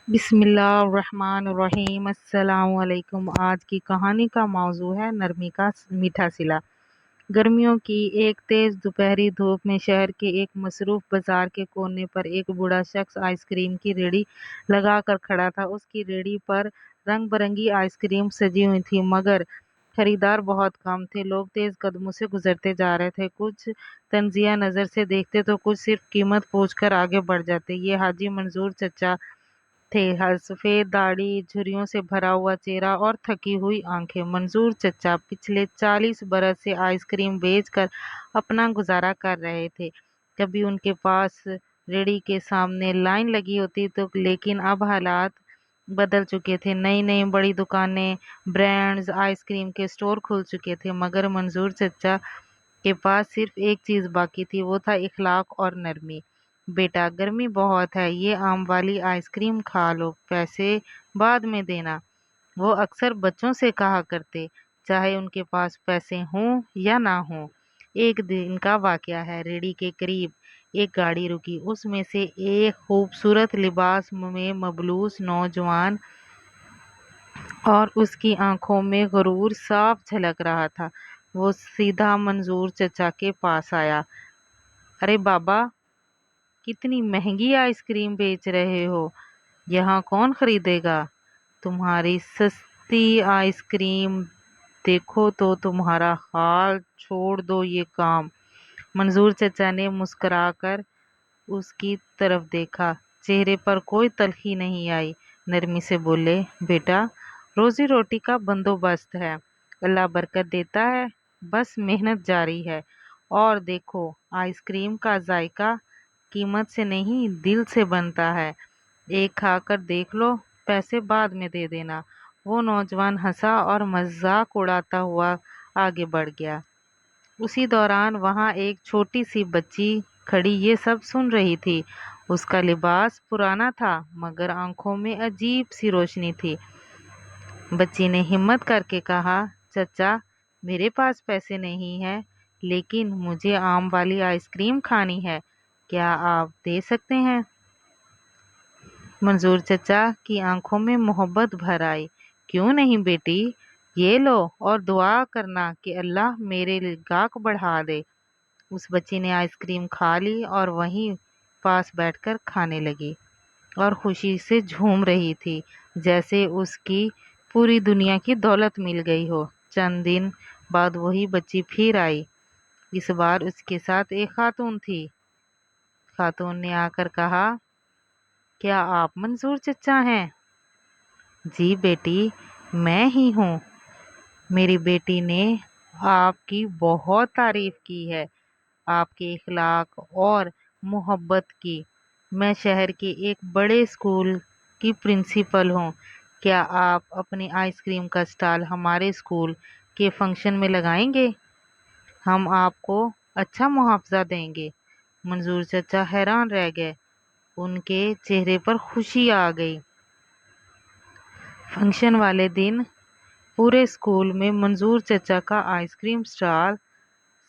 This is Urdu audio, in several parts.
بسم اللہ الرحمن الرحیم۔ السلام علیکم۔ آج کی کہانی کا موضوع ہے نرمی کا میٹھا صلہ۔ گرمیوں کی ایک تیز دوپہری دھوپ میں شہر کے ایک مصروف بازار کے کونے پر ایک بوڑھا شخص آئس کریم کی ریہڑی لگا کر کھڑا تھا۔ اس کی ریہڑی پر رنگ برنگی آئس کریم سجی ہوئی تھی، مگر خریدار بہت کم تھے۔ لوگ تیز قدموں سے گزرتے جا رہے تھے، کچھ تنزیہ نظر سے دیکھتے تو کچھ صرف قیمت پوچھ کر آگے بڑھ جاتے۔ یہ حاجی منظور چچا تھے، سفید داڑھی، جھریوں سے بھرا ہوا چہرہ اور تھکی ہوئی آنکھیں۔ منظور چچا پچھلے 40 برس سے آئس کریم بیچ کر اپنا گزارا کر رہے تھے۔ کبھی ان کے پاس ریہڑی کے سامنے لائن لگی ہوتی تو لیکن اب حالات بدل چکے تھے۔ نئی نئی بڑی دکانیں، برانڈز، آئس کریم کے اسٹور کھل چکے تھے، مگر منظور چچا کے پاس صرف ایک چیز باقی تھی، وہ تھا اخلاق اور نرمی۔ بیٹا، گرمی بہت ہے، یہ آم والی آئس کریم کھا لو، پیسے بعد میں دینا، وہ اکثر بچوں سے کہا کرتے، چاہے ان کے پاس پیسے ہوں یا نہ ہوں۔ ایک دن کا واقعہ ہے، ریہڑی کے قریب ایک گاڑی رکی، اس میں سے ایک خوبصورت لباس میں ملبوس نوجوان اور اس کی آنکھوں میں غرور صاف جھلک رہا تھا۔ وہ سیدھا منظور چچا کے پاس آیا۔ ارے بابا، کتنی مہنگی آئس کریم بیچ رہے ہو، یہاں کون خریدے گا؟ تمہاری سستی آئس کریم دیکھو تو تمہارا حال، چھوڑ دو یہ کام۔ منظور چچا نے مسکرا کر اس کی طرف دیکھا، چہرے پر کوئی تلخی نہیں آئی، نرمی سے بولے، بیٹا، روزی روٹی کا بندوبست ہے، اللہ برکت دیتا ہے، بس محنت جاری ہے۔ اور دیکھو، آئس کریم کا ذائقہ قیمت سے نہیں، دل سے بنتا ہے، ایک کھا کر دیکھ لو، پیسے بعد میں دے دینا۔ وہ نوجوان ہنسا اور مذاق اڑاتا ہوا آگے بڑھ گیا۔ اسی دوران وہاں ایک چھوٹی سی بچی کھڑی یہ سب سن رہی تھی۔ اس کا لباس پرانا تھا، مگر آنکھوں میں عجیب سی روشنی تھی۔ بچی نے ہمت کر کے کہا، چچا، میرے پاس پیسے نہیں ہیں، لیکن مجھے آم والی آئس کریم کھانی ہے، کیا آپ دے سکتے ہیں؟ منظور چچا کی آنکھوں میں محبت بھر آئی۔ کیوں نہیں بیٹی، یہ لو اور دعا کرنا کہ اللہ میرے گاہک بڑھا دے۔ اس بچی نے آئس کریم کھا لی اور وہیں پاس بیٹھ کر کھانے لگی اور خوشی سے جھوم رہی تھی، جیسے اس کی پوری دنیا کی دولت مل گئی ہو۔ چند دن بعد وہی بچی پھر آئی، اس بار اس کے ساتھ ایک خاتون تھی۔ خاتون نے آ کر کہا، کیا آپ منظور چچا ہیں؟ جی بیٹی، میں ہی ہوں، میری بیٹی نے آپ کی بہت تعریف کی ہے، آپ کے اخلاق اور محبت کی۔ میں شہر کے ایک بڑے اسکول کی پرنسپل ہوں، کیا آپ اپنی آئس کریم کا اسٹال ہمارے اسکول کے فنکشن میں لگائیں گے؟ ہم آپ کو اچھا معاوضہ دیں گے۔ منظور چچا حیران رہ گئے، ان کے چہرے پر خوشی آ گئی۔ فنکشن والے دن پورے اسکول میں منظور چچا کا آئس کریم اسٹال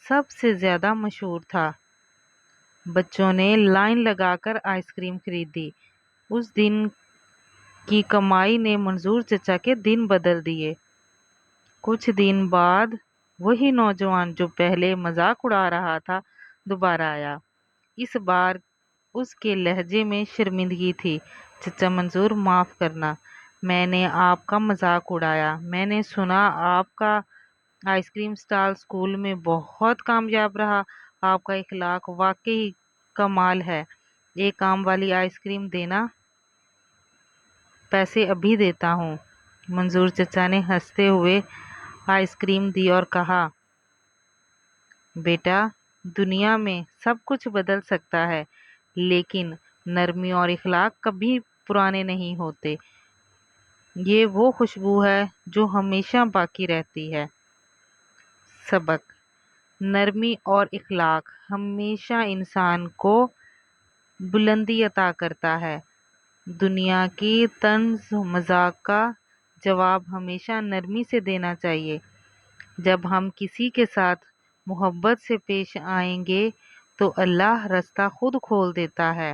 سب سے زیادہ مشہور تھا۔ بچوں نے لائن لگا کر آئس کریم خریدی۔ اس دن کی کمائی نے منظور چچا کے دن بدل دیے۔ کچھ دن بعد وہی نوجوان جو پہلے مذاق اڑا رہا تھا دوبارہ آیا۔ اس بار اس کے لہجے میں شرمندگی تھی۔ چچا منظور، معاف کرنا، میں نے آپ کا مذاق اڑایا۔ میں نے سنا آپ کا آئس کریم اسٹال اسکول میں بہت کامیاب رہا، آپ کا اخلاق واقعی کمال ہے۔ ایک آم والی آئس کریم دینا؟ پیسے ابھی دیتا ہوں۔ منظور چچا نے ہنستے ہوئے آئس کریم دی اور کہا، بیٹا، دنیا میں سب کچھ بدل سکتا ہے، لیکن نرمی اور اخلاق کبھی پرانے نہیں ہوتے۔ یہ وہ خوشبو ہے جو ہمیشہ باقی رہتی ہے۔ سبق: نرمی اور اخلاق ہمیشہ انسان کو بلندی عطا کرتا ہے۔ دنیا کی طنز مذاق کا جواب ہمیشہ نرمی سے دینا چاہیے۔ جب ہم کسی کے ساتھ محبت سے پیش آئیں گے تو اللہ راستہ خود کھول دیتا ہے۔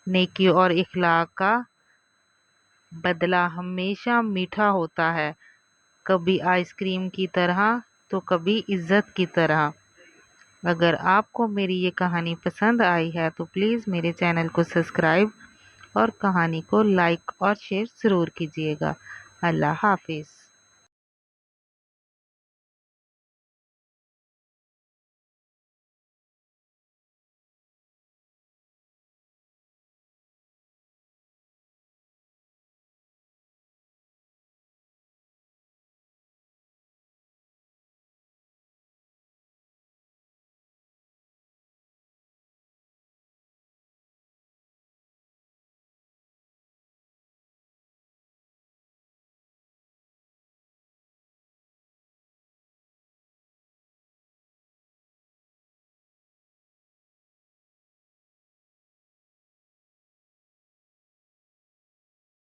نیکی اور اخلاق کا بدلہ ہمیشہ میٹھا ہوتا ہے، کبھی آئس کریم کی طرح تو کبھی عزت کی طرح۔ اگر آپ کو میری یہ کہانی پسند آئی ہے تو پلیز میرے چینل کو سبسکرائب اور کہانی کو لائک اور شیئر ضرور کیجیے گا۔ اللہ حافظ۔